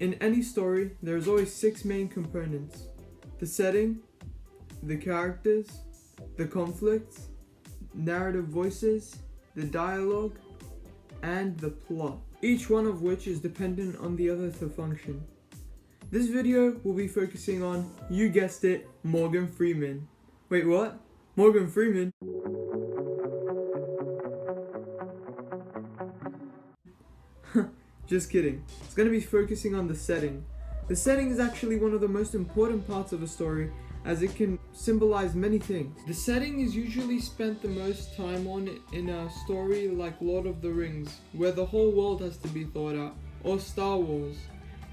In any story, there is always 6 main components: the setting, the characters, the conflicts, narrative voices, the dialogue, and the plot, each one of which is dependent on the other to function. This video will be focusing on, you guessed it, Morgan Freeman. Wait, what? Morgan Freeman? Just kidding. It's going to be focusing on the setting. The setting is actually one of the most important parts of a story, as it can symbolize many things. The setting is usually spent the most time on in a story like Lord of the Rings, where the whole world has to be thought out, or Star Wars,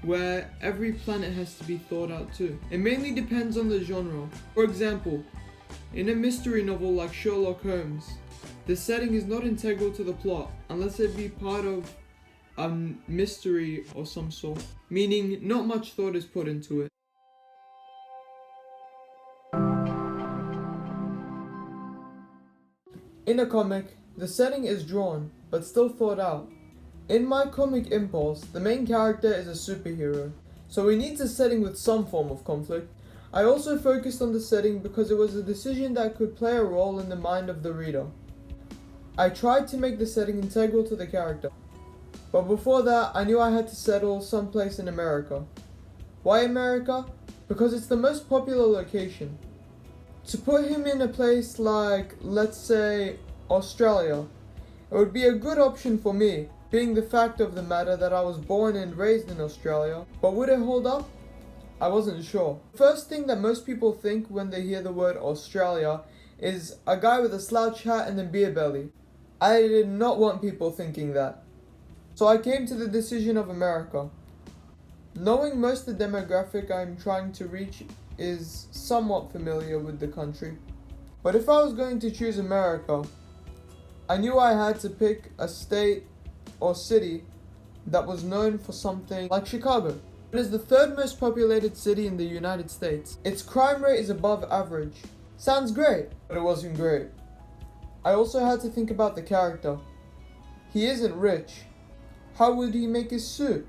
where every planet has to be thought out too. It mainly depends on the genre. For example, in a mystery novel like Sherlock Holmes, the setting is not integral to the plot unless it be part of a mystery or some sort, meaning not much thought is put into it. In a comic, the setting is drawn, but still thought out. In my comic Impulse, the main character is a superhero, so he needs a setting with some form of conflict. I also focused on the setting because it was a decision that could play a role in the mind of the reader. I tried to make the setting integral to the character, but before that, I knew I had to settle someplace in America. Why America? Because it's the most popular location. To put him in a place like, let's say, Australia, it would be a good option for me, being the fact of the matter that I was born and raised in Australia. But would it hold up? I wasn't sure. First thing that most people think when they hear the word Australia is a guy with a slouch hat and a beer belly. I did not want people thinking that. So I came to the decision of America. Knowing most of the demographic I'm trying to reach is somewhat familiar with the country. But if I was going to choose America, I knew I had to pick a state or city that was known for something like Chicago. It is the 3rd most populated city in the United States. Its crime rate is above average. Sounds great, but it wasn't great. I also had to think about the character. He isn't rich. How would he make his suit?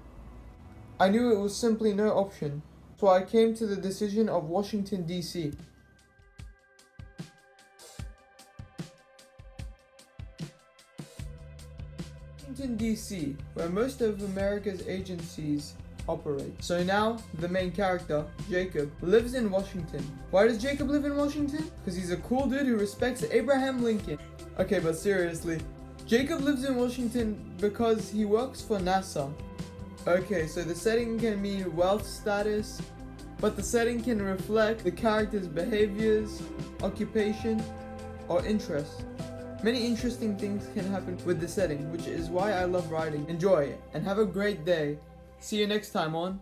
I knew it was simply no option, so I came to the decision of Washington, D.C. Washington, D.C., where most of America's agencies operate. So now, the main character, Jacob, lives in Washington. Why does Jacob live in Washington? Because he's a cool dude who respects Abraham Lincoln. Okay, but seriously, Jacob lives in Washington because he works for NASA. Okay, so the setting can mean wealth status, but the setting can reflect the character's behaviors, occupation, or interests. Many interesting things can happen with the setting, which is why I love writing. Enjoy, and have a great day. See you next time on